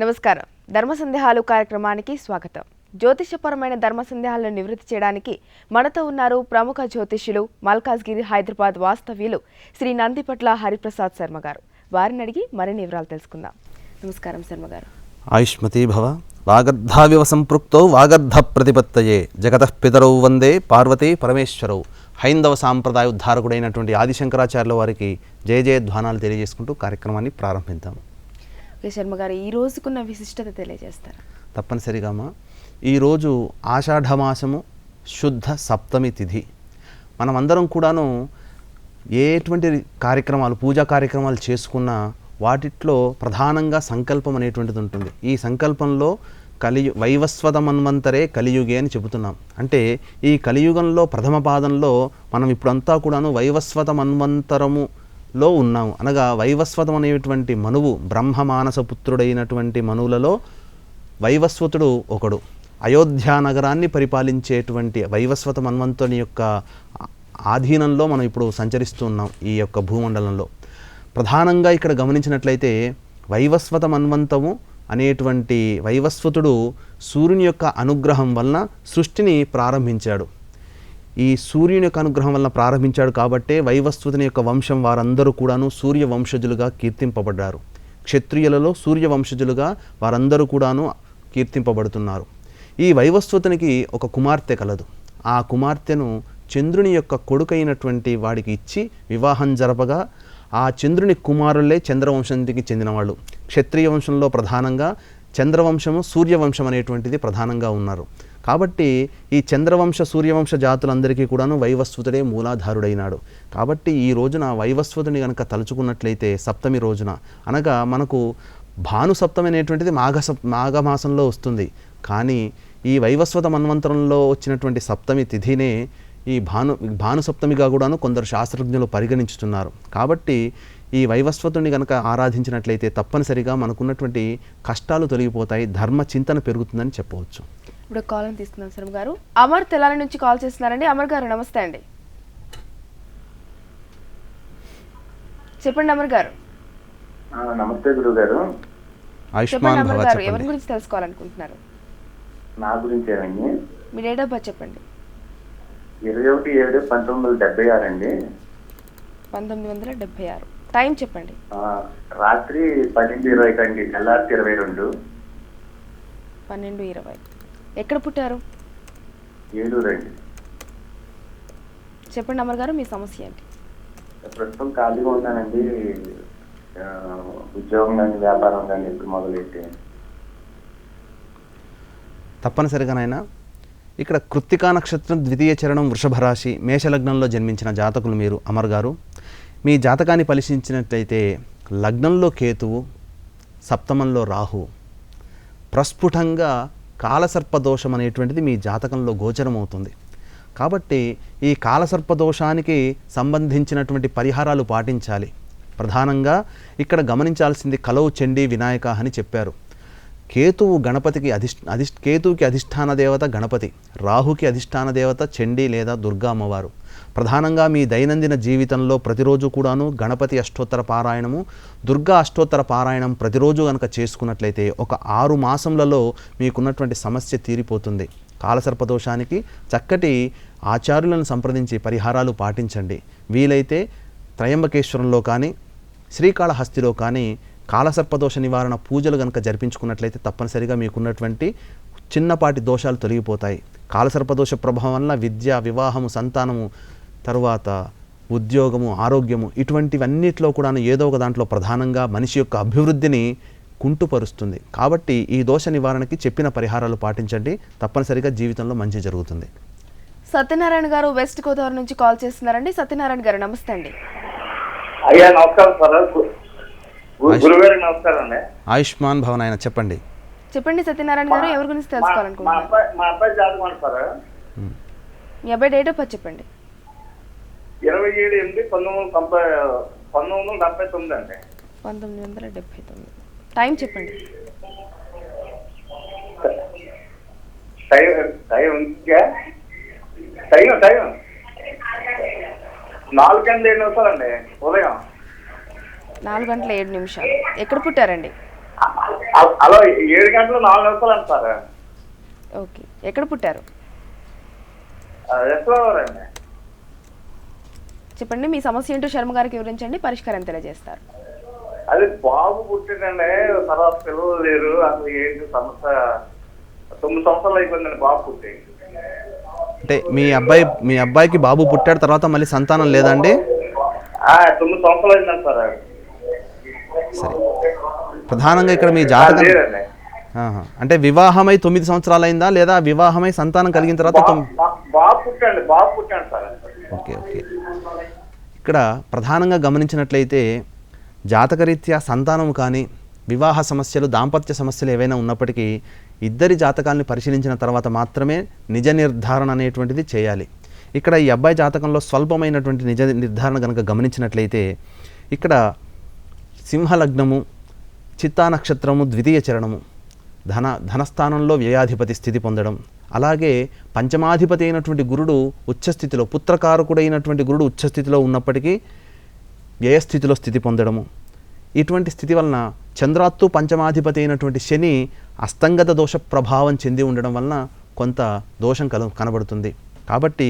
నమస్కారం. ధర్మ సందేహాలు కార్యక్రమానికి స్వాగతం. జ్యోతిషపరమైన ధర్మ సందేహాలను నివృత్తి చేయడానికి మనతో ఉన్నారు ప్రముఖ జ్యోతిష్యులు మల్కాజ్గిరి హైదరాబాద్ వాస్తవ్యులు శ్రీ నందిపట్ల హరిప్రసాద్ శర్మ గారు. వారిని అడిగి మరిన్ని వివరాలు తెలుసుకుందాం. నమస్కారం శర్మ గారు. ఆయుష్మతి భవ. వాగర్ధావివ సంపృక్తో వాగర్ధ ప్రతిపత్తయే జగతః పితరౌ వందే పార్వతీ పరమేశ్వరౌ. హైందవ సాంప్రదాయ ఉద్ధారకుడైనటువంటి ఆదిశంకరాచార్యుల వారికి జయ జయధ్వానాలు తెలియజేసుకుంటూ కార్యక్రమాన్ని ప్రారంభిద్దాం. శర్మ గారు, ఈ రోజుకున్న విశిష్టత తెలియజేస్తారా? తప్పనిసరిగా ఈరోజు ఆషాఢమాసము శుద్ధ సప్తమి తిథి. మనమందరం కూడాను ఎటువంటి కార్యక్రమాలు, పూజా కార్యక్రమాలు చేసుకున్నా వాటిట్లో ప్రధానంగా సంకల్పం అనేటువంటిది ఉంటుంది. ఈ సంకల్పంలో వైవస్వత మన్వంతరే కలియుగే అని చెబుతున్నాం. అంటే ఈ కలియుగంలో ప్రథమ పాదంలో మనం ఇప్పుడంతా కూడాను వైవస్వత మన్వంతరములో ఉన్నాము. అనగా వైవస్వతం అనేటువంటి మనువు, బ్రహ్మమానస పుత్రుడైనటువంటి మనువులలో వైవస్వతుడు ఒకడు. అయోధ్యా నగరాన్ని పరిపాలించేటువంటి వైవస్వత మన్వంతుని యొక్క ఆధీనంలో మనం ఇప్పుడు సంచరిస్తున్నాం ఈ యొక్క భూమండలంలో. ప్రధానంగా ఇక్కడ గమనించినట్లయితే వైవస్వత మన్వంతము అనేటువంటి వైవస్వతుడు సూర్యుని యొక్క అనుగ్రహం వలన సృష్టిని ప్రారంభించాడు. ఈ సూర్యుని యొక్క అనుగ్రహం వలన ప్రారంభించాడు కాబట్టే వైవస్వతుని యొక్క వంశం వారందరూ కూడాను సూర్య వంశజులుగా కీర్తింపబడ్డారు. క్షత్రియులలో సూర్య వంశజులుగా వారందరూ కూడాను కీర్తింపబడుతున్నారు. ఈ వైవస్వతునికి ఒక కుమార్తె కలదు. ఆ కుమార్తెను చంద్రుని యొక్క కొడుకైనటువంటి వాడికి ఇచ్చి వివాహం జరపగా ఆ చంద్రుని కుమారులే చంద్రవంశానికి చెందినవాళ్ళు. క్షత్రియ వంశంలో ప్రధానంగా చంద్రవంశము, సూర్యవంశం అనేటువంటిది ప్రధానంగా ఉన్నారు. కాబట్టి ఈ చంద్రవంశ, సూర్యవంశ జాతులందరికీ కూడాను వైవస్వతుడే మూలాధారుడైనాడు. కాబట్టి ఈ రోజున వైవస్వతుని కనుక తలుచుకున్నట్లయితే సప్తమి రోజున, అనగా మనకు భాను సప్తమి అనేటువంటిది మాఘమాసంలో వస్తుంది. కానీ ఈ వైవస్వత మన్వంతరంలో వచ్చినటువంటి సప్తమి తిథినే ఈ భాను సప్తమిగా కూడాను కొందరు శాస్త్రజ్ఞులు పరిగణించుతున్నారు. కాబట్టి ఈ వైవస్వతుని కనుక ఆరాధించినట్లయితే తప్పనిసరిగా మనకున్నటువంటి కష్టాలు తొలగిపోతాయి, ధర్మ చింతన పెరుగుతుందని చెప్పవచ్చు. ఇప్పుడు కాల్ తీసుకుందాం శర్మ గారు. అమర్ తెలంగాణ నుంచి కాల్ చేస్తున్నారండి. అమర్ గారు నమస్తే అండి. చెప్పండి అమర్ గారు. నమస్తే గురువు గారు. ఆయుష్మాన్ భవ. చెప్పండి. ఎవరి గురించి తెలుసుకోవాలనుకుంటున్నారు? నా గురించి ఏమండి? మీ డేట్ ఆఫ్ బర్త్ చెప్పండి. 21/7/1976 అండి. 1976. టైం చెప్పండి. రాత్రి 12:20 అండి. తెల్లారి 22. 12:20. ఎక్కడ పుట్టారు? ఏలూరు అండి. చెప్పండి అమర్ గారు, మీ సమస్య ఏంటి? ప్రస్తుతం ఖాళీగా ఉన్నానండి. ఉద్యోగం కానీ వ్యాపారం కానీ ఎప్పుడు మొదలైతే తప్పనిసరిగానైనా ఇక్కడ కృత్తికా నక్షత్రం ద్వితీయ చరణం వృషభ రాశి మేషలగ్నంలో జన్మించిన జాతకులు మీరు అమర్ గారు. మీ జాతకాన్ని పరిశీలించినట్లయితే లగ్నంలో కేతువు, సప్తమంలో రాహు, ప్రస్ఫుటంగా కాలసర్పదోషం అనేటువంటిది మీ జాతకంలో గోచరమవుతుంది. కాబట్టి ఈ కాలసర్పదోషానికి సంబంధించినటువంటి పరిహారాలు పాటించాలి. ప్రధానంగా ఇక్కడ గమనించాల్సింది కలౌ చండీ వినాయక అని చెప్పారు. కేతువు గణపతికి కేతువుకి అధిష్టాన దేవత గణపతి, రాహుకి అధిష్టాన దేవత చండీ లేదా దుర్గా అమ్మవారు. ప్రధానంగా మీ దైనందిన జీవితంలో ప్రతిరోజు కూడాను గణపతి అష్టోత్తర పారాయణము, దుర్గా అష్టోత్తర పారాయణం ప్రతిరోజు కనుక చేసుకున్నట్లయితే ఒక 6 మాసములలో మీకున్నటువంటి సమస్య తీరిపోతుంది. కాలసర్పదోషానికి చక్కటి ఆచార్యులను సంప్రదించి పరిహారాలు పాటించండి. వీలైతే త్రయంబకేశ్వరంలో కానీ శ్రీకాళహస్తిలో కానీ కాలసర్పదోష నివారణ పూజలు కనుక జరిపించుకున్నట్లయితే తప్పనిసరిగా మీకున్నటువంటి చిన్నపాటి దోషాలు తొలగిపోతాయి. కాలసర్పదోష ప్రభావం వల్ల విద్య, వివాహము, సంతానము, తరువాత ఉద్యోగము, ఆరోగ్యము ఇటువంటివన్నిటిలో కూడా ఏదో ఒక దాంట్లో ప్రధానంగా మనిషి యొక్క అభివృద్ధిని కుంటుపరుస్తుంది. కాబట్టి ఈ దోష నివారణకి చెప్పిన పరిహారాలు పాటించండి. తప్పనిసరిగా జీవితంలో మంచి జరుగుతుంది. సత్యనారాయణ గారు వెస్ట్ గోదావరి నుంచి కాల్ చేస్తున్నారండి. సత్యనారాయణ గారు నమస్తే అండి. అయ్యా నమస్కారం సార్. గురుగారు నమస్కారం అండి. ఆయుష్మాన్ భవన్ ఆయన చెప్పండి. చెప్పండి సత్యనారాయణ గారు, ఎవరి గురించి తెలుసుకోవాలనుకుంటున్నారు? మా అబ్బాయి జాతకం సార్. మీ అబ్బాయి డేట్ ఆఫ్ బర్త్ చెప్పండి. 27/8/1979 అండి. 1979. టైం చెప్పండి. టైం 4 గంటల 7 నిమిషాలు అండి. ఉదయం 4 గంటల 7 నిమిషాలు. ఎక్కడ పుట్టారండి? హలో 7 గంటలు 4 నిమిషాలు అండి సార్. ఓకే, ఎక్కడ పుట్టారు ఎస్లవర్ అండి. చెప్పండి, మీ సమస్య ఏంటో శర్మ గారికి వివరించండి, పరిష్కారం తెలియజేస్తారు. అది బాబు పుట్టిందండి, తర్వాత పిల్లలు లేరు. అసలు ఏంటి సమస్య? 9 సంవత్సరాలు అయిపోయిందండి బాబు పుట్టి. అంటే మీ అబ్బాయికి బాబు పుట్టాడు, తర్వాత మళ్ళీ సంతానం లేదండి? 9 సంవత్సరాలు అయిందండి సార్. సరే, ప్రధానంగా ఇక్కడ మీ జాతకం లేదండి. అంటే వివాహమై 9 సంవత్సరాలు అయిందా, లేదా వివాహమై సంతానం కలిగిన తర్వాత బాబు పుట్టాడు సార్. ఓకే. ఇక్కడ ప్రధానంగా గమనించినట్లయితే జాతకరీత్యా సంతానం కానీ వివాహ సమస్యలు, దాంపత్య సమస్యలు ఏవైనా ఉన్నప్పటికీ ఇద్దరి జాతకాలను పరిశీలించిన తర్వాత మాత్రమే నిజ నిర్ధారణ అనేటువంటిది చేయాలి. ఇక్కడ ఈ అబ్బాయి జాతకంలో స్వల్పమైనటువంటి నిజ నిర్ధారణ కనుక గమనించినట్లయితే ఇక్కడ సింహలగ్నము, చిత్తా నక్షత్రము, ద్వితీయ చరణము, ధనస్థానంలో వ్యయాధిపతి స్థితి పొందడం, అలాగే పంచమాధిపతి అయినటువంటి గురుడు ఉచ్చస్థితిలో, పుత్రకారకుడైనటువంటి గురుడు ఉచ్చస్థితిలో ఉన్నప్పటికీ వ్యయస్థితిలో స్థితి పొందడము, ఇటువంటి స్థితి వలన చంద్రాత్తు పంచమాధిపతి అయినటువంటి శని అస్తంగత దోష ప్రభావం చెంది ఉండడం వలన కొంత దోషం కనబడుతుంది. కాబట్టి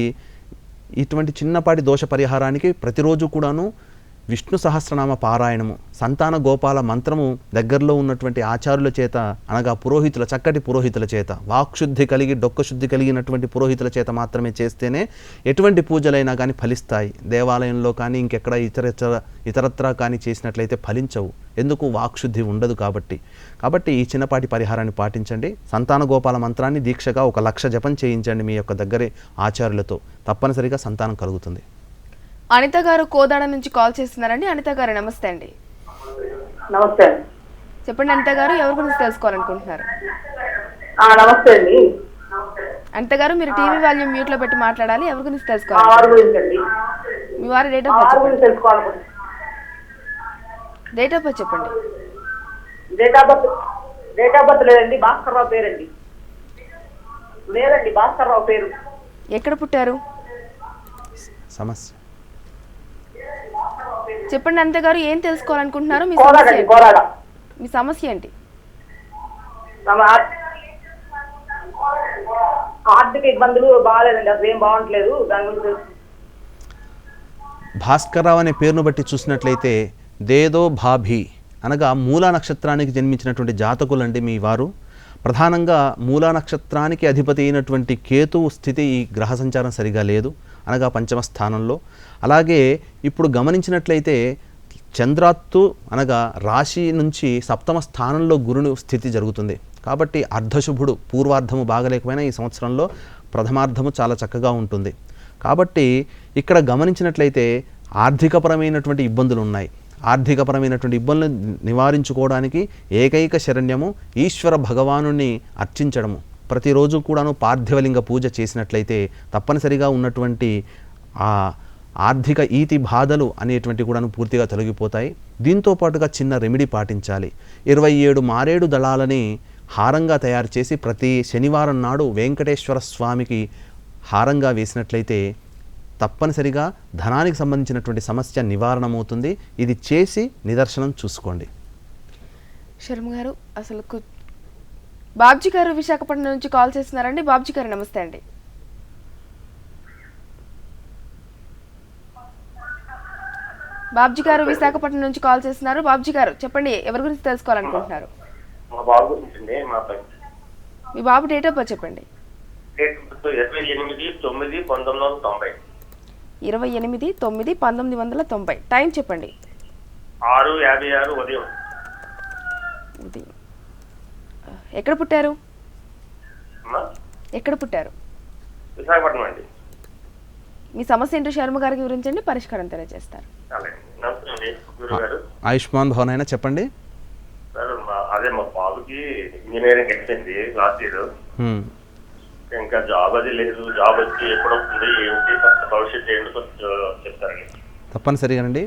ఇటువంటి చిన్నపాటి దోష పరిహారానికి ప్రతిరోజు కూడాను విష్ణు సహస్రనామ పారాయణము, సంతాన గోపాల మంత్రము దగ్గరలో ఉన్నటువంటి ఆచార్యుల చేత, అనగా పురోహితుల, చక్కటి పురోహితుల చేత, వాక్శుద్ధి కలిగి డొక్కశుద్ధి కలిగినటువంటి పురోహితుల చేత మాత్రమే చేస్తేనే ఎటువంటి పూజలైనా కానీ ఫలిస్తాయి. దేవాలయంలో కానీ ఇంకెక్కడ ఇతరత్రా కానీ చేసినట్లయితే ఫలించవు. ఎందుకు? వాక్శుద్ధి ఉండదు కాబట్టి ఈ చిన్నపాటి పరిహారాన్ని పాటించండి. సంతాన గోపాల మంత్రాన్ని దీక్షగా 1 లక్ష జపం చేయించండి మీ యొక్క దగ్గరే ఆచార్యులతో, తప్పనిసరిగా సంతానం కలుగుతుంది. అనిత గారు కోదాడ నుంచి కాల్ చేస్తున్నారండి. అనిత గారు నమస్తే అండి. నమస్తే. చెప్పండి అనిత గారు, ఎవరి గురించి తెలుసుకోవాలనుకుంటున్నారు? నమస్తే అండి. అనిత గారు, మీరు టీవీ వాల్యూమ్ మ్యూట్ లో పెట్టి మాట్లాడాలి. ఎవరి గురించి తెలుసుకోవాలి? మీ వారి డేట్ ఆఫ్ బర్త్ చెప్పండి. డేట్ ఆఫ్ బర్త్ లేదండి, భాస్కర్ రావు పేరండి. లేదండి, భాస్కర్ రావు పేరు. ఎక్కడ పుట్టారు? సమస్య చెప్పండి అనిత గారు, ఏం తెలుసుకోవాలనుకుంటున్నారు? మీ సమస్య ఏంటి? ఆర్థిక ఇబ్బందులు బాగాలేదండి, అసలు ఏం బాగుంటలేదు. దాని గురించి భాస్కర్రావు అనే పేరును బట్టి చూసినట్లయితే దేదో భాభి అనగా మూలా నక్షత్రానికి జన్మించినటువంటి జాతకులండి మీ వారు. ప్రధానంగా మూలా నక్షత్రానికి అధిపతి అయినటువంటి కేతువు స్థితి ఈ గ్రహ సంచారం సరిగా లేదు, అనగా పంచమ స్థానంలో. అలాగే ఇప్పుడు గమనించినట్లయితే చంద్రాత్తు అనగా రాశి నుంచి సప్తమ స్థానంలో గురుని స్థితి జరుగుతుంది. కాబట్టి అర్ధశుభుడు, పూర్వార్ధము బాగలేకపోయినా ఈ సంవత్సరంలో ప్రథమార్ధము చాలా చక్కగా ఉంటుంది. కాబట్టి ఇక్కడ గమనించినట్లయితే ఆర్థికపరమైనటువంటి ఇబ్బందులు ఉన్నాయి. ఆర్థికపరమైనటువంటి ఇబ్బందులు నివారించుకోవడానికి ఏకైక శరణ్యము ఈశ్వర భగవానుని అర్చించడము. ప్రతిరోజు కూడాను పార్థివలింగ పూజ చేసినట్లయితే తప్పనిసరిగా ఉన్నటువంటి ఆ ఆర్థిక ఈతి బాధలు అనేటువంటి కూడాను పూర్తిగా తొలగిపోతాయి. దీంతో పాటుగా చిన్న రెమెడీ పాటించాలి. 27 మారేడు దళాలని హారంగా తయారు చేసి ప్రతి శనివారం నాడు వెంకటేశ్వర స్వామికి హారంగా వేసినట్లయితే తప్పనిసరిగా ధనానికి సంబంధించినటువంటి సమస్య నివారణమవుతుంది. ఇది చేసి నిదర్శనం చూసుకోండి. శర్మ గారు, అసలు బాబ్జీ గారు విశాఖపట్నం నుంచి కాల్ చేస్తున్నారండి. బాబ్జీ గారు నమస్తే అండి. బాబ్జీ గారు విశాఖపట్నం నుంచి కాల్ చేస్తున్నారు. బాబ్జీ గారు చెప్పండి, ఎవరి గురించి తెలుసుకోవాలనుకుంటున్నారు? మీ బాబు డేట్ ఆఫ్ బర్త్ చెప్పండి. 28/9/1990. టైం చెప్పండి. 6:56 ఉదయం. ఎక్కడ పుట్టారు? విశాఖపట్నం అండి. మీ సమస్య ఏంటో శర్మ గారికి వివరించండి, పరిష్కారం తెలియజేస్తారు. ఆయుష్మాన్ భవన్ అయినా చెప్పండి. అదే మా బాబుకి ఇంజనీరింగ్ అయిపోయింది లాస్ట్ ఇయర్. ఇంకా జాబ్ అది లేదు. జాబ్ వచ్చి ఎప్పుడు వస్తుంది, ఏంటి భవిష్యత్తు ఏంటో చెప్తారండి. తప్పనిసరిగానండి.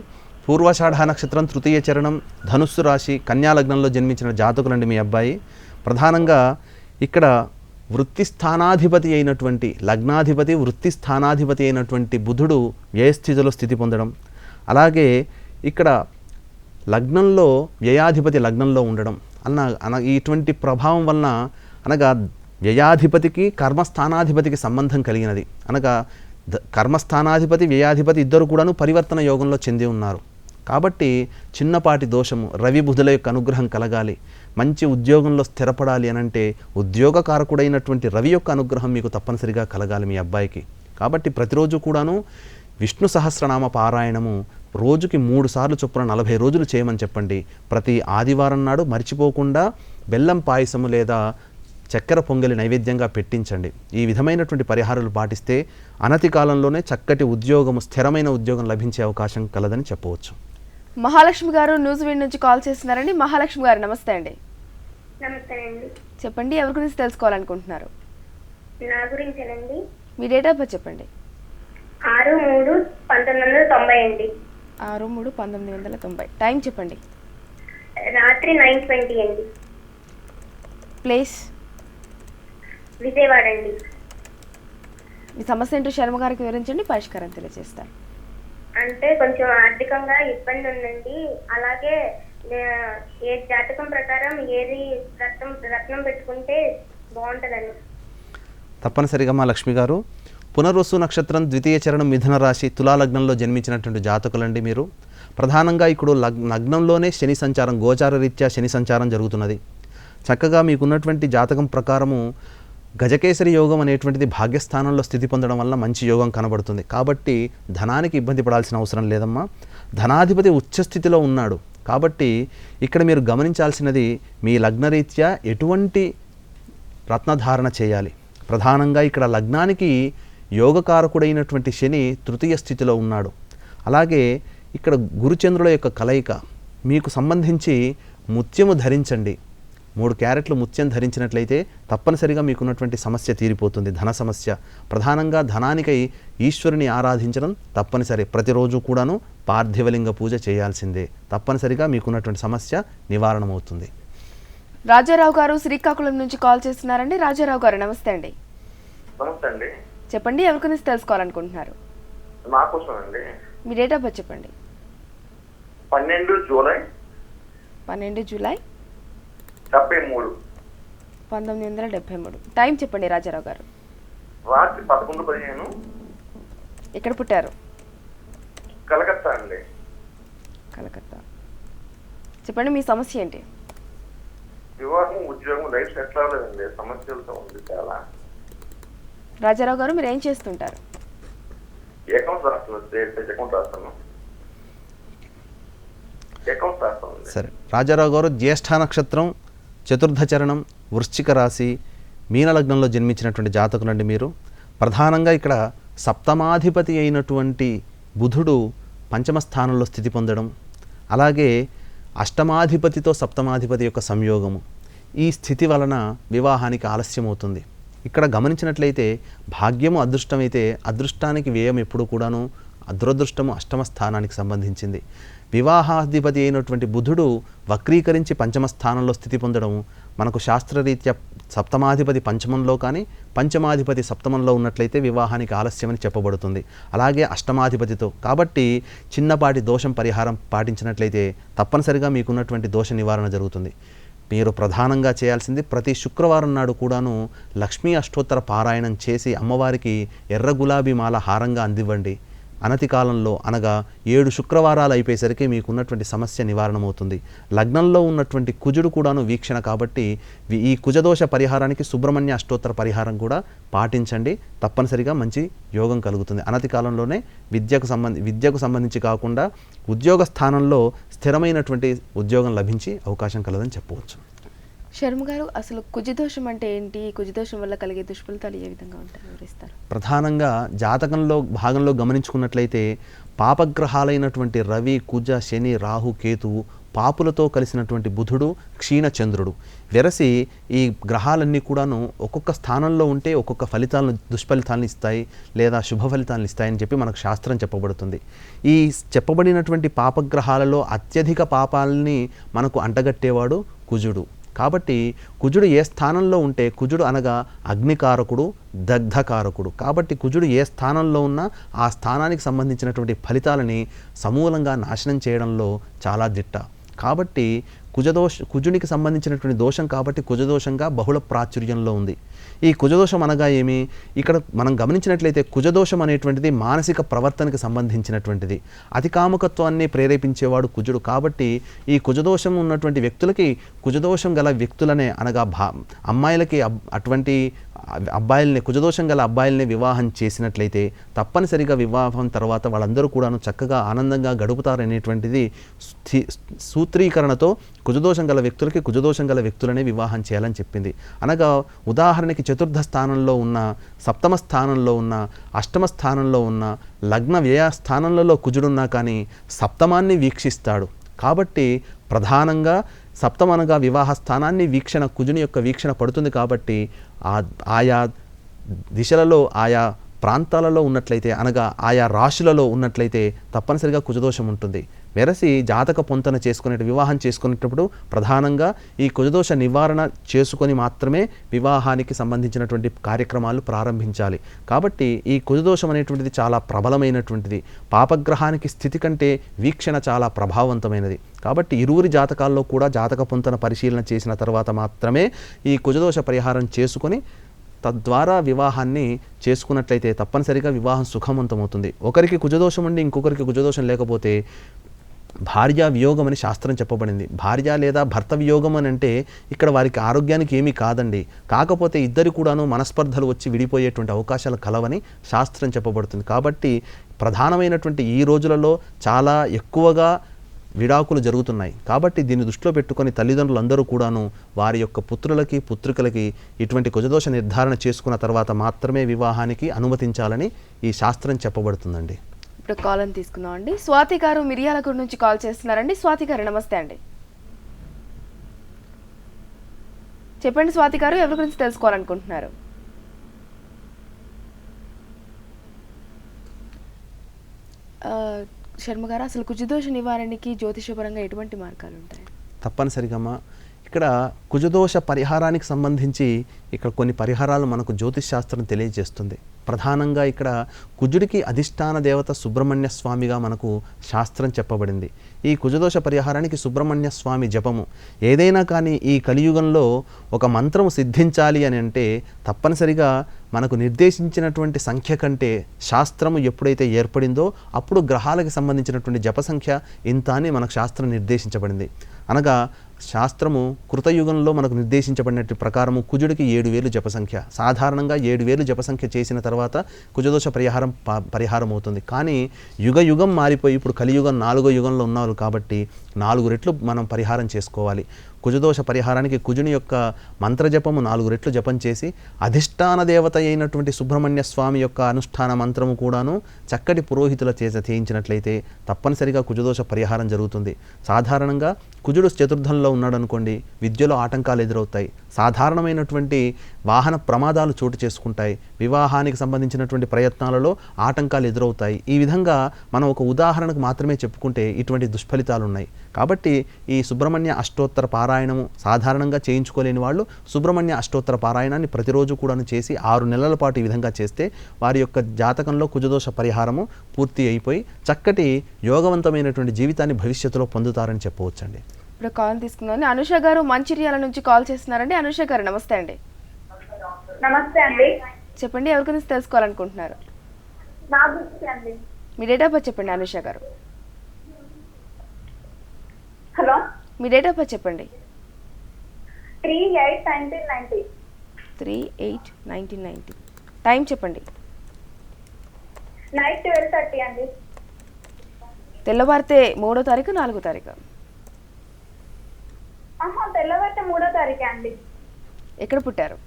పూర్వాషాఢ నక్షత్రం, తృతీయ చరణం, ధనుస్సు రాశి, కన్యా లగ్నంలో జన్మించిన జాతకులండి మీ అబ్బాయి. ప్రధానంగా ఇక్కడ వృత్తి స్థానాధిపతి అయినటువంటి లగ్నాధిపతి, వృత్తి స్థానాధిపతి అయినటువంటి బుధుడు వ్యయస్థితిలో స్థితి పొందడం, అలాగే ఇక్కడ లగ్నంలో వ్యయాధిపతి లగ్నంలో ఉండడం, ఇటువంటి ప్రభావం వలన అనగా వ్యయాధిపతికి కర్మస్థానాధిపతికి సంబంధం కలిగినది. అనగా కర్మస్థానాధిపతి వ్యయాధిపతి ఇద్దరు కూడాను పరివర్తన యోగంలో చెంది ఉన్నారు. కాబట్టి చిన్నపాటి దోషము రవి బుధుల యొక్క అనుగ్రహం కలగాలి, మంచి ఉద్యోగంలో స్థిరపడాలి అనంటే ఉద్యోగకారకుడైనటువంటి రవి యొక్క అనుగ్రహం మీకు తప్పనిసరిగా కలగాలి మీ అబ్బాయికి. కాబట్టి ప్రతిరోజు కూడాను విష్ణు సహస్రనామ పారాయణము రోజుకి 3 సార్లు చొప్పున 40 రోజులు చేయమని చెప్పండి. ప్రతి ఆదివారం నాడు మర్చిపోకుండా బెల్లం పాయసము లేదా చక్కెర పొంగలి నైవేద్యంగా పెట్టించండి. ఈ విధమైనటువంటి పరిహారాలు పాటిస్తే అనతి కాలంలోనే చక్కటి ఉద్యోగము, స్థిరమైన ఉద్యోగం లభించే అవకాశం కలదని చెప్పవచ్చు. మహాలక్ష్మి గారు న్యూజిలాండ్ నుంచి కాల్ చేస్తున్నారండి. మహాలక్ష్మి గారు నమస్తే అండి. నమస్తే అండి. చెప్పండి, ఎవరి గురించి తెలుసుకోవాలనుకుంటున్నారు? నా గురించేనండి. మీ డేట్ ఆఫ్ బర్త్ చెప్పండి. 6/3/1990 అండి. 6/3/1990. టైం చెప్పండి. రాత్రి 9:20 అండి. ప్లేస్ విజయవాడ అండి. మీ సమస్య ఏంటో శర్మ గారికి వివరించండి, పరిష్కారం తెలియజేస్తారు. అంటే కొంచెం ఆర్థికంగా ఇబ్బంది ఉందండి. అలాగే ఏ జాతకం ప్రకారం ఏది రత్నం పెట్టుకుంటే బాగుంటుందని. తప్పనిసరిగా మా లక్ష్మి గారు పునర్వసు నక్షత్రం ద్వితీయ చరణం మిథున రాశి తులా లగ్నంలో జన్మించినటువంటి జాతకులండి. మీరు ప్రధానంగా ఇప్పుడు లగ్నంలోనే శని సంచారం, గోచార రీత్యా శని సంచారం జరుగుతున్నది. చక్కగా మీకున్నటువంటి జాతకం ప్రకారము గజకేసరి యోగం అనేటువంటిది భాగ్యస్థానంలో స్థితి పొందడం వల్ల మంచి యోగం కనబడుతుంది. కాబట్టి ధనానికి ఇబ్బంది పడాల్సిన అవసరం లేదమ్మా. ధనాధిపతి ఉచ్చస్థితిలో ఉన్నాడు. కాబట్టి ఇక్కడ మీరు గమనించాల్సినది మీ లగ్నరీత్యా ఎటువంటి రత్నధారణ చేయాలి. ప్రధానంగా ఇక్కడ లగ్నానికి యోగకారకుడైనటువంటి శని తృతీయ స్థితిలో ఉన్నాడు. అలాగే ఇక్కడ గురుచంద్రుల యొక్క కలయిక మీకు సంబంధించి ముత్యము ధరించండి. 3 క్యారెట్లు ముత్యం ధరించినట్లయితే తప్పనిసరిగా మీకున్నటువంటి సమస్య తీరిపోతుంది, ధన సమస్య. ప్రధానంగా ధనానికై ఈశ్వరుని ఆరాధించడం తప్పనిసరి. ప్రతిరోజు కూడాను పార్థివలింగ పూజ చేయాల్సిందే. తప్పనిసరిగా మీకున్నటువంటి సమస్య నివారణమవుతుంది. రాజారావు గారు శ్రీకాకుళం నుంచి కాల్ చేస్తున్నారండి. రాజారావు గారు నమస్తే అండి. నమస్తే అండి. చెప్పండి, ఎవరి గురించి తెలుసుకోవాలనుకుంటున్నారు? మా కోసం అండి. మీ డేట్ ఆఫ్ బర్త్ చెప్పండి. 12 జూలై 12 జూలై 73. 1973. టైం చెప్పండి రాజారావు గారు. రాత్రి 11:15. ఎక్కడ పుట్టారు? కలకత్తా అండి. కలకత్తా. చెప్పండి, మీ సమస్య ఏంటి? వివాహం, ఉద్యోగం, లైఫ్ సెటిల్ అవ్వలేదండి. సమస్యలతో ఉంది చాలా. రాజారావు గారు మీరు ఏం చేస్తుంటారు? అకౌంట్స్ రాస్తాను. అకౌంట్ రాస్తాను. అకౌంట్స్ రాస్తాను. సరే రాజారావు గారు జ్యేష్ఠ నక్షత్రం చతుర్థ చరణం వృశ్చిక రాశి మీనలగ్నంలో జన్మించినటువంటి జాతకులండి. మీరు ప్రధానంగా ఇక్కడ సప్తమాధిపతి అయినటువంటి బుధుడు పంచమ స్థానంలో స్థితి పొందడం, అలాగే అష్టమాధిపతితో సప్తమాధిపతి యొక్క సంయోగము, ఈ స్థితి వలన వివాహానికి ఆలస్యం అవుతుంది. ఇక్కడ గమనించినట్లయితే భాగ్యము అదృష్టమైతే అదృష్టానికి వ్యయం ఎప్పుడు కూడాను దురదృష్టము అష్టమ స్థానానికి సంబంధించింది. వివాహాధిపతి అయినటువంటి బుధుడు వక్రీకరించి పంచమ స్థానంలో స్థితి పొందడం మనకు శాస్త్రరీత్యా సప్తమాధిపతి పంచమంలో కానీ పంచమాధిపతి సప్తమంలో ఉన్నట్లయితే వివాహానికి ఆలస్యమని చెప్పబడుతుంది. అలాగే అష్టమాధిపతితో. కాబట్టి చిన్నపాటి దోషం పరిహారం పాటించినట్లయితే తప్పనిసరిగా మీకున్నటువంటి దోష నివారణ జరుగుతుంది. మీరు ప్రధానంగా చేయాల్సింది ప్రతి శుక్రవారం నాడు కూడాను లక్ష్మీ అష్టోత్తర పారాయణం చేసి అమ్మవారికి ఎర్ర గులాబీ మాల హారంగా అందివ్వండి. అనతి కాలంలో అనగా 7 శుక్రవారాలు అయిపోయేసరికి మీకున్నటువంటి సమస్య నివారణమవుతుంది. లగ్నంలో ఉన్నటువంటి కుజుడు కూడాను వీక్షణ కాబట్టి ఈ కుజదోష పరిహారానికి సుబ్రహ్మణ్య అష్టోత్తర పరిహారం కూడా పాటించండి. తప్పనిసరిగా మంచి యోగం కలుగుతుంది. అనతి కాలంలోనే విద్యకు సంబంధించి కాకుండా ఉద్యోగ స్థానంలో స్థిరమైనటువంటి ఉద్యోగం లభించి అవకాశం కలదని చెప్పవచ్చు. శర్మ గారు, అసలు కుజదోషం అంటే ఏంటి? కుజదోషం వల్ల కలిగే దుష్ఫలితాలు ఏ విధంగా ఉంటాయి వివరిస్తారు? ప్రధానంగా జాతకంలో భాగంలో గమనించుకున్నట్లయితే పాపగ్రహాలైనటువంటి రవి, కుజ, శని, రాహు, కేతువు, పాపులతో కలిసినటువంటి బుధుడు, క్షీణచంద్రుడు వెరసి ఈ గ్రహాలన్నీ కూడాను ఒక్కొక్క స్థానంలో ఉంటే ఒక్కొక్క ఫలితాలను దుష్ఫలితాలను ఇస్తాయి లేదా శుభ ఫలితాలను ఇస్తాయని చెప్పి మనకు శాస్త్రం చెప్పబడుతుంది. ఈ చెప్పబడినటువంటి పాపగ్రహాలలో అత్యధిక పాపాలని మనకు అంటగట్టేవాడు కుజుడు. కాబట్టి కుజుడు ఏ స్థానంలో ఉంటే, కుజుడు అనగా అగ్నికారకుడు, దగ్ధకారకుడు. కాబట్టి కుజుడు ఏ స్థానంలో ఉన్నా ఆ స్థానానికి సంబంధించినటువంటి ఫలితాలని సమూలంగా నాశనం చేయడంలో చాలా దిట్ట. కాబట్టి కుజునికి సంబంధించినటువంటి దోషం కాబట్టి కుజదోషంగా బహుళ ప్రాచుర్యంలో ఉంది. ఈ కుజదోషం అనగా ఏమి? ఇక్కడ మనం గమనించినట్లయితే కుజదోషం అనేటువంటిది మానసిక ప్రవర్తనకు సంబంధించినటువంటిది. అతి కాముకత్వాన్ని ప్రేరేపించేవాడు కుజుడు. కాబట్టి ఈ కుజదోషం ఉన్నటువంటి వ్యక్తులకి కుజదోషం గల వ్యక్తులనే అనగా అమ్మాయిలకి అటువంటి అబ్బాయిల్ని కుజదోషం గల అబ్బాయిల్ని వివాహం చేసినట్లయితే తప్పనిసరిగా వివాహం తర్వాత వాళ్ళందరూ కూడాను చక్కగా ఆనందంగా గడుపుతారనేటువంటిది సూత్రీకరణతో కుజదోషం గల వ్యక్తులకి కుజదోషం గల వ్యక్తులనే వివాహం చేయాలని చెప్పింది. అనగా ఉదాహరణకి చతుర్థ స్థానంలో ఉన్న, సప్తమ స్థానంలో ఉన్న, అష్టమ స్థానంలో ఉన్న, లగ్న వ్యయ స్థానంలో కుజుడున్నా కానీ సప్తమాన్ని వీక్షిస్తాడు. కాబట్టి ప్రధానంగా సప్తమనగా వివాహ స్థానాన్ని వీక్షణ కుజుని యొక్క వీక్షణ పడుతుంది. కాబట్టి ఆయా దిశలలో ఆయా ప్రాంతాలలో ఉన్నట్లయితే అనగా ఆయా రాశులలో ఉన్నట్లయితే తప్పనిసరిగా కుజదోషం ఉంటుంది. వెరసి జాతక పొంతన చేసుకునే వివాహం చేసుకునేటప్పుడు ప్రధానంగా ఈ కుజదోష నివారణ చేసుకొని మాత్రమే వివాహానికి సంబంధించినటువంటి కార్యక్రమాలు ప్రారంభించాలి. కాబట్టి ఈ కుజదోషం అనేటువంటిది చాలా ప్రబలమైనటువంటిది. పాపగ్రహానికి స్థితి కంటే వీక్షణ చాలా ప్రభావవంతమైనది. కాబట్టి ఇరువురి జాతకాల్లో కూడా జాతక పొంతన పరిశీలన చేసిన తర్వాత మాత్రమే ఈ కుజదోష పరిహారం చేసుకొని తద్వారా వివాహాన్ని చేసుకున్నట్లయితే తప్పనిసరిగా వివాహం సుఖవంతమవుతుంది. ఒకరికి కుజదోషం ఉండి ఇంకొకరికి కుజదోషం లేకపోతే భార్య వియోగం అని శాస్త్రం చెప్పబడింది. భార్య లేదా భర్త వియోగం అని అంటే ఇక్కడ వారికి ఆరోగ్యానికి ఏమీ కాదండి. కాకపోతే ఇద్దరు కూడాను మనస్పర్ధలు వచ్చి విడిపోయేటువంటి అవకాశాలు కలవని శాస్త్రం చెప్పబడుతుంది. కాబట్టి ప్రధానమైనటువంటి ఈ రోజులలో చాలా ఎక్కువగా విడాకులు జరుగుతున్నాయి. కాబట్టి దీన్ని దృష్టిలో పెట్టుకొని తల్లిదండ్రులందరూ కూడాను వారి యొక్క పుత్రులకి పుత్రికలకి ఇటువంటి కుజదోష నిర్ధారణ చేసుకున్న తర్వాత మాత్రమే వివాహానికి అనుమతించాలని ఈ శాస్త్రం చెప్పబడుతుందండి. ఇప్పుడు కాల్ అని తీసుకుందాం అండి. స్వాతి గారు మిర్యాలగూడ నుంచి కాల్ చేస్తున్నారండి. స్వాతి గారు నమస్తే అండి. చెప్పండి స్వాతి గారు, ఎవరి గురించి తెలుసుకోవాలనుకుంటున్నారు? శర్మ గారు, అసలు కుజదోష నివారణకి జ్యోతిషపరంగా ఎటువంటి మార్గాలు ఉంటాయి? తప్పనిసరిగా ఇక్కడ కుజదోష పరిహారానికి సంబంధించి ఇక్కడ కొన్ని పరిహారాలు మనకు జ్యోతిష్ శాస్త్రం తెలియజేస్తుంది. ప్రధానంగా ఇక్కడ కుజుడికి అధిష్టాన దేవత సుబ్రహ్మణ్య స్వామిగా మనకు శాస్త్రం చెప్పబడింది. ఈ కుజదోష పరిహారానికి సుబ్రహ్మణ్య స్వామి జపము ఏదైనా కానీ ఈ కలియుగంలో ఒక మంత్రము సిద్ధించాలి అని అంటే తప్పనిసరిగా మనకు నిర్దేశించినటువంటి సంఖ్య కంటే శాస్త్రము ఎప్పుడైతే ఏర్పడిందో అప్పుడు గ్రహాలకు సంబంధించినటువంటి జప సంఖ్య ఇంత అని మనకు శాస్త్రం నిర్దేశించబడింది. అనగా శాస్త్రము కృతయుగంలో మనకు నిర్దేశించబడినట్టు ప్రకారము కుజుడికి 7,000 జపసంఖ్య. సాధారణంగా 7,000 జపసంఖ్య చేసిన తర్వాత కుజదోష పరిహారం అవుతుంది. కానీ యుగం మారిపోయి ఇప్పుడు కలియుగం 4వ యుగంలో ఉన్నారు కాబట్టి 4 రెట్లు మనం పరిహారం చేసుకోవాలి. కుజదోష పరిహారానికి కుజుని యొక్క మంత్రజపము 4 రెట్లు జపం చేసి అధిష్టాన దేవత అయినటువంటి సుబ్రహ్మణ్య స్వామి యొక్క అనుష్ఠాన మంత్రము కూడాను చక్కటి పురోహితుల చేయించినట్లయితే తప్పనిసరిగా కుజదోష పరిహారం జరుగుతుంది. సాధారణంగా కుజుడు చతుర్థంలో ఉన్నాడు అనుకోండి, విద్యలో ఆటంకాలు ఎదురవుతాయి, సాధారణమైనటువంటి వాహన ప్రమాదాలు చోటు చేసుకుంటాయి, వివాహానికి సంబంధించినటువంటి ప్రయత్నాలలో ఆటంకాలు ఎదురవుతాయి. ఈ విధంగా మనం ఒక ఉదాహరణకు మాత్రమే చెప్పుకుంటే ఇటువంటి దుష్ఫలితాలు ఉన్నాయి. కాబట్టి ఈ సుబ్రహ్మణ్య అష్టోత్తర పారాయణము సాధారణంగా చేయించుకోలేని వాళ్ళు సుబ్రహ్మణ్య అష్టోత్తర పారాయణాన్ని ప్రతిరోజు కూడా చేసి 6 నెలల పాటు ఈ విధంగా చేస్తే వారి యొక్క జాతకంలో కుజదోష పరిహారము పూర్తి అయిపోయి చక్కటి యోగవంతమైనటువంటి జీవితాన్ని భవిష్యత్తులో పొందుతారని చెప్పవచ్చండి. ఇప్పుడు కాల్ తీసుకుందాం. అనుష గారు మంచిర్యాల నుంచి కాల్ చేస్తున్నారండి. అనుష గారు నమస్తే అండి. నమస్తే అండి. చెప్పండి, ఎవరి గురించి తెలుసుకోవాలనుకుంటున్నారు? నా గురించి అండి. మీ డేట్ ఆఫ్ బర్త్ చెప్పండి అనుష గారు. Hello, me date of birth చెప్పండి. 3/8/1990. 3/8/1990. టైం చెప్పండి. నైట్ 12:30 అండి. తెల్లవారితే 3వ తారీఖు 4వ తారీఖు? తెల్లవారితే 3వ తారీఖే అండి. ఎక్కడ పుట్టారు?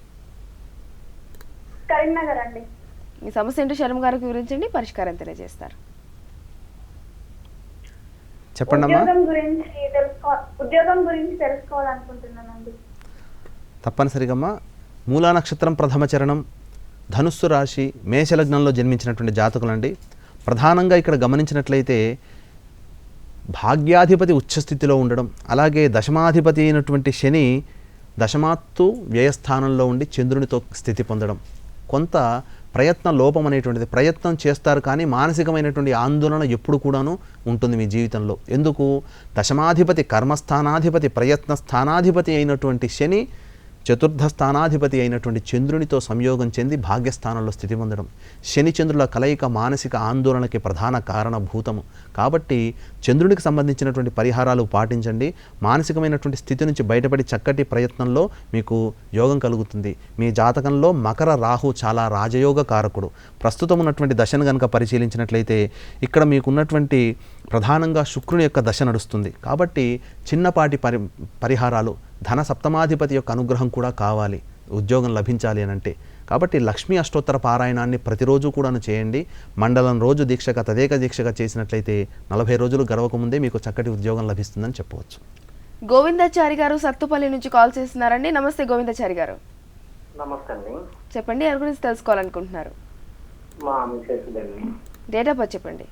కరీంనగర్ అండి. మీ సమస్య ఏంటో శర్మ గారికి వివరించండి, పరిష్కారం తెలియజేస్తారు. చెప్పండమ్మా. ఉద్యోగం గురించి తెలుసుకోవాలనుకుంటున్నానండి. తప్పనిసరిగా మూలా నక్షత్రం ప్రథమ చరణం, ధనుస్సు రాశి, మేషలగ్నంలో జన్మించినటువంటి జాతకులండి. ప్రధానంగా ఇక్కడ గమనించినట్లయితే భాగ్యాధిపతి ఉచ్చస్థితిలో ఉండడం, అలాగే దశమాధిపతి అయినటువంటి శని దశమాత్తు వ్యయస్థానంలో ఉండి చంద్రునితో స్థితి పొందడం, కొంత ప్రయత్న లోపం అనేటువంటిది. ప్రయత్నం చేస్తారు కానీ మానసికమైనటువంటి ఆందోళన ఎప్పుడు కూడాను ఉంటుంది మీ జీవితంలో. ఎందుకు? దశమాధిపతి, కర్మస్థానాధిపతి, ప్రయత్న స్థానాధిపతి అయినటువంటి శని చతుర్థ స్థానాధిపతి అయినటువంటి చంద్రునితో సంయోగం చెంది భాగ్యస్థానంలో స్థితి పొందడం. శని చంద్రుల కలయిక మానసిక ఆందోళనకి ప్రధాన కారణభూతము. కాబట్టి చంద్రునికి సంబంధించినటువంటి పరిహారాలు పాటించండి. మానసికమైనటువంటి స్థితి నుంచి బయటపడి చక్కటి ప్రయత్నంలో మీకు యోగం కలుగుతుంది. మీ జాతకంలో మకర రాహు చాలా రాజయోగ కారకుడు. ప్రస్తుతం ఉన్నటువంటి దశను కనుక పరిశీలించినట్లయితే ఇక్కడ మీకున్నటువంటి ప్రధానంగా శుక్రుని యొక్క దశ నడుస్తుంది. కాబట్టి చిన్నపాటి పరిహారాలు, ధన సప్తమాధిపతి యొక్క అనుగ్రహం కూడా కావాలి ఉద్యోగం లభించాలి అని అంటే. కాబట్టి లక్ష్మీ అష్టోత్తర పారాయణాన్ని ప్రతిరోజు కూడాను చేయండి. మండలం రోజు దీక్షగా, తదేక దీక్షగా చేసినట్లయితే 40 రోజులు గడవకముందే మీకు చక్కటి ఉద్యోగం లభిస్తుందని చెప్పవచ్చు. గోవిందాచారి గారు సత్తుపల్లి నుంచి కాల్ చేస్తున్నారండి. నమస్తే గోవిందాచారి గారు. నమస్తే అండి. చెప్పండి, ఎవరి గురించి తెలుసుకోవాలనుకుంటున్నారు? మా మిసెస్ అండి. డేట్ ఆఫ్ బర్త్ చెప్పండి.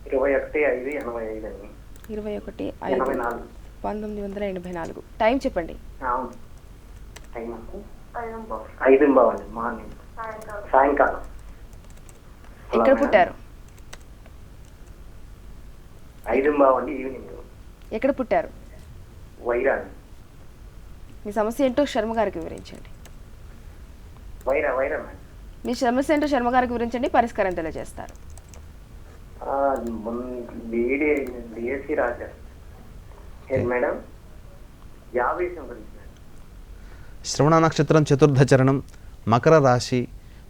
21/5/85 అండి. 21/5/1984. టైం చెప్పండి. అవును. టైం అంటే 5:15 అండి, మార్నింగ్, సాయంకాలం. ఎక్కడ పుట్టారు? 5:15 అండి, ఈవినింగ్. ఎక్కడ పుట్టారు? వైరా. మీ సమస్య ఏంటో శర్మ గారికి వివరించండి. వైరా మేడం. మీ సమస్య ఏంటో శర్మ గారికి వివరించండి, పరిష్కారం తెలియజేస్తారు. బిఎస్సి రాజా మేడం. జాబ్ విషయం గురించి. శ్రవణ నక్షత్రం, చతుర్థ చరణం, మకర రాశి,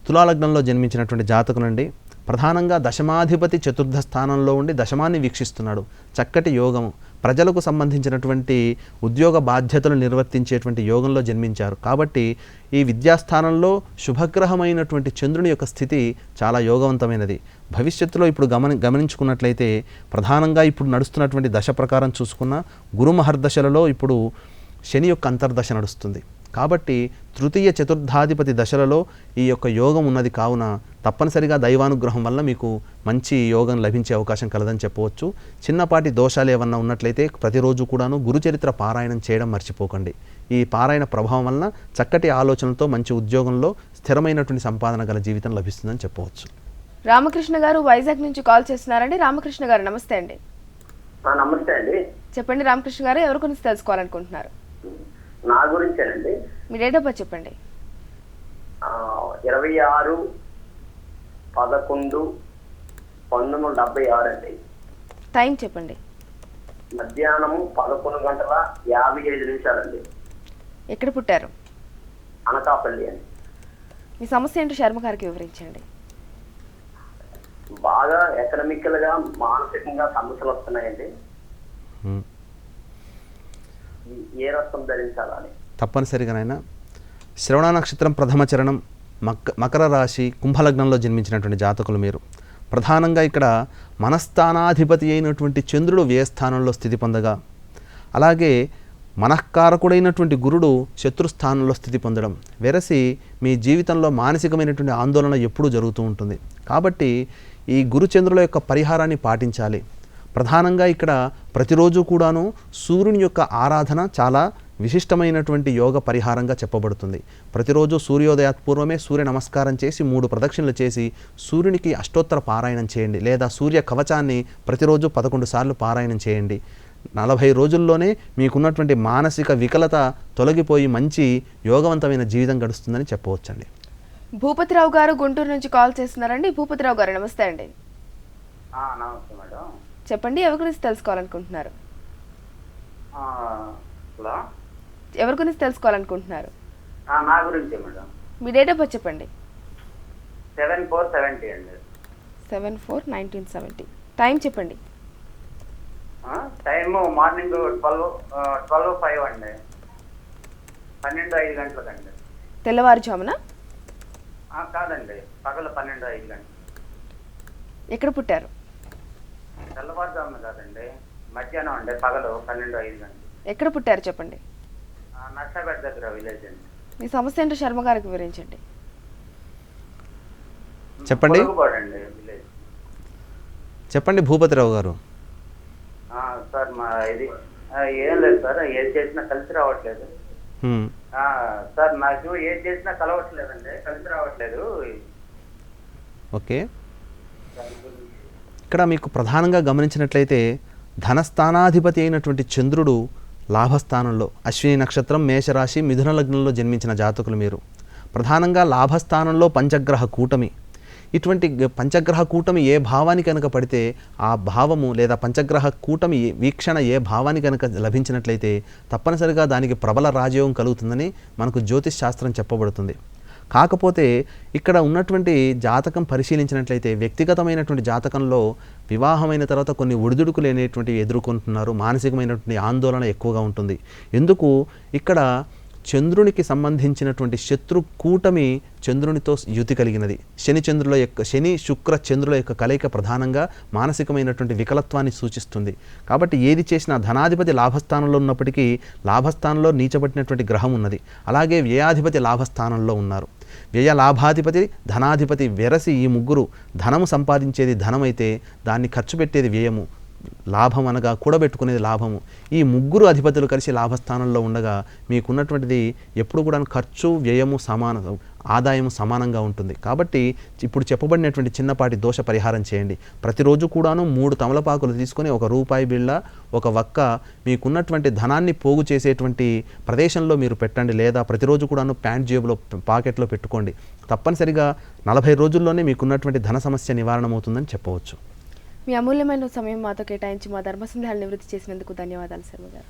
తులాలగ్నంలో జన్మించినటువంటి జాతకు నుండి ప్రధానంగా దశమాధిపతి చతుర్థ స్థానంలో ఉండి దశమాన్ని వీక్షిస్తున్నాడు. చక్కటి యోగము, ప్రజలకు సంబంధించినటువంటి ఉద్యోగ బాధ్యతలు నిర్వర్తించేటువంటి యోగంలో జన్మించారు. కాబట్టి ఈ విద్యాస్థానంలో శుభగ్రహమైనటువంటి చంద్రుని యొక్క స్థితి చాలా యోగవంతమైనది. భవిష్యత్తులో ఇప్పుడు గమనించుకున్నట్లయితే ప్రధానంగా ఇప్పుడు నడుస్తున్నటువంటి దశ ప్రకారం చూసుకున్న గురు మహర్దశలలో ఇప్పుడు శని యొక్క అంతర్దశ నడుస్తుంది. కాబట్టి తృతీయ చతుర్థాధిపతి దశలలో ఈ యొక్క యోగం ఉన్నది. కావున తప్పనిసరిగా దైవానుగ్రహం వల్ల మీకు మంచి యోగం లభించే అవకాశం కలదని చెప్పవచ్చు. చిన్నపాటి దోషాలు ఏమన్నా ఉన్నట్లయితే ప్రతిరోజు కూడాను గురుచరిత్ర పారాయణం చేయడం మర్చిపోకండి. ఈ పారాయణ ప్రభావం వలన చక్కటి ఆలోచనలతో మంచి ఉద్యోగంలో స్థిరమైనటువంటి సంపాదన గల జీవితం లభిస్తుందని చెప్పవచ్చు. రామకృష్ణ గారు వైజాగ్ నుంచి కాల్ చేస్తున్నారండి. రామకృష్ణ గారు నమస్తే అండి. నమస్తే అండి. చెప్పండి రామకృష్ణ గారు, ఎవరి గురించి తెలుసుకోవాలనుకుంటున్నారు? నా గురించేనండి. మీ డేట్ ఆఫ్ బర్త్ చెప్పండి. 26/11/1976 అండి. టైం చెప్పండి. మధ్యాహ్నం 11:55 అండి. ఎక్కడ పుట్టారు? అనకాపల్లి అండి. మీ సమస్య ఏంటో శర్మ గారికి వివరించండి. బాగా ఎకనామికల్ గా, మానసికంగా సమస్యలు వస్తున్నాయండి. ఏ రసం ధరించాలని. తప్పనిసరిగానైనా శ్రవణ నక్షత్రం, ప్రథమ చరణం, మకర రాశి, కుంభలగ్నంలో జన్మించినటువంటి జాతకులు మీరు ప్రధానంగా ఇక్కడ మనస్థానాధిపతి అయినటువంటి చంద్రుడు వ్యయస్థానంలో స్థితి పొందగా, అలాగే మనఃకారకుడైనటువంటి గురుడు శత్రుస్థానంలో స్థితి పొందడం, వెరసి మీ జీవితంలో మానసికమైనటువంటి ఆందోళన ఎప్పుడూ జరుగుతూ ఉంటుంది. కాబట్టి ఈ గురుచంద్రుల యొక్క పరిహారాన్ని పాటించాలి. ప్రధానంగా ఇక్కడ ప్రతిరోజు కూడాను సూర్యుని యొక్క ఆరాధన చాలా విశిష్టమైనటువంటి యోగ పరిహారంగా చెప్పబడుతుంది. ప్రతిరోజు సూర్యోదయాత్పూర్వమే సూర్య నమస్కారం చేసి 3 ప్రదక్షిణలు చేసి సూర్యునికి అష్టోత్తర పారాయణం చేయండి, లేదా సూర్య కవచాన్ని ప్రతిరోజు 11 సార్లు పారాయణం చేయండి. 40 రోజుల్లోనే మీకున్నటువంటి మానసిక వికలత తొలగిపోయి మంచి యోగవంతమైన జీవితం గడుస్తుందని చెప్పవచ్చండి. భూపతిరావు గారు గుంటూరు నుంచి కాల్ చేస్తున్నారండి. భూపతిరావు గారు నమస్తే అండి. నమస్తే మేడం. చెప్పండి, ఎవరి గురించి తెలుసుకోవాలనుకుంటున్నారు? ఎవరి గురించి తెలుసుకోవాలనుకుంటున్నారు? నా గురించి madam. Me date of birth చెప్పండి. 74/70 అండి. 74/1970. టైం చెప్పండి. టైం మార్నింగ్ 12:05 అండి. 12:05 గంటలకండి. తెల్లవారుజామున? కాదండి, పగలు 12:05 గంటలు. ఎక్కడ పుట్టారు? తెల్లవారుజామున కాదండి, మధ్యాహ్నం అండి, పగలు 12:05 గంటలు. ఎక్కడ పుట్టారు చెప్పండి. నర్సాపేట దగ్గర విలేజ్ అండి. మీ సమస్య ఏంటో శర్మ గారికి వివరించండి. చెప్పండి. విలేజ్. చెప్పండి భూపతిరావు గారు. సార్ మా ఇది ఏం లేదు సార్, ఏది చేసినా కలిసి రావట్లేదు. సార్ నాకు ఏది చేసినా కలిసి రావట్లేదు. ఓకే, ఇక్కడ మీకు ప్రధానంగా గమనించినట్లయితే ధనస్థానాధిపతి అయినటువంటి చంద్రుడు లాభస్థానంలో, అశ్విని నక్షత్రం, మేషరాశి, మిథున లగ్నంలో జన్మించిన జాతకులు మీరు. ప్రధానంగా లాభస్థానంలో పంచగ్రహ కూటమి. ఇటువంటి పంచగ్రహ కూటమి ఏ భావాన్ని కనుక పడితే ఆ భావము లేదా పంచగ్రహ కూటమి వీక్షణ ఏ భావాన్ని కనుక లభించినట్లయితే తప్పనిసరిగా దానికి ప్రబల రాజయోగం కలుగుతుందని మనకు జ్యోతిష్ శాస్త్రం చెప్పబడుతుంది. కాకపోతే ఇక్కడ ఉన్నటువంటి జాతకం పరిశీలించినట్లయితే వ్యక్తిగతమైనటువంటి జాతకంలో వివాహమైన తర్వాత కొన్ని ఒడిదుడుకులు అనేటువంటివి ఎదుర్కొంటున్నారు. మానసికమైనటువంటి ఆందోళన ఎక్కువగా ఉంటుంది. ఎందుకు ఇక్కడ చంద్రునికి సంబంధించినటువంటి శత్రు కూటమి చంద్రునితో యుతి కలిగినది. శని శుక్ర చంద్రుల యొక్క కలయిక ప్రధానంగా మానసికమైనటువంటి వికలత్వాన్ని సూచిస్తుంది. కాబట్టి ఏది చేసినా ధనాధిపతి లాభస్థానంలో ఉన్నప్పటికీ లాభస్థానంలో నీచబట్టినటువంటి గ్రహం ఉన్నది. అలాగే వ్యయాధిపతి లాభస్థానంలో ఉన్నారు. వ్యయ లాభాధిపతి ధనాధిపతి వెరసి ఈ ముగ్గురు ధనము సంపాదించేది ధనమైతే దాన్ని ఖర్చు పెట్టేది వ్యయము, లాభం అనగా కూడబెట్టుకునేది లాభము. ఈ ముగ్గురు అధిపతులు కలిసి లాభస్థానంలో ఉండగా మీకున్నటువంటిది ఎప్పుడు కూడా ఖర్చు వ్యయము ఆదాయము సమానంగా ఉంటుంది. కాబట్టి ఇప్పుడు చెప్పబడినటువంటి చిన్నపాటి దోష పరిహారం చేయండి. ప్రతిరోజు కూడాను 3 తమలపాకులు తీసుకొని ఒక రూపాయి బిళ్ళ, ఒక వక్క మీకున్నటువంటి ధనాన్ని పోగు చేసేటువంటి ప్రదేశంలో మీరు పెట్టండి. లేదా ప్రతిరోజు కూడాను ప్యాంట్ జేబులో పాకెట్లో పెట్టుకోండి. తప్పనిసరిగా 40 రోజుల్లోనే మీకున్నటువంటి ధన సమస్య నివారణ అవుతుందని చెప్పవచ్చు. మీ అమూల్యమైన సమయం మాతో కేటాయించి మా ధర్మ సందేహాలు నివృత్తి చేసినందుకు ధన్యవాదాలు శర్మ గారు.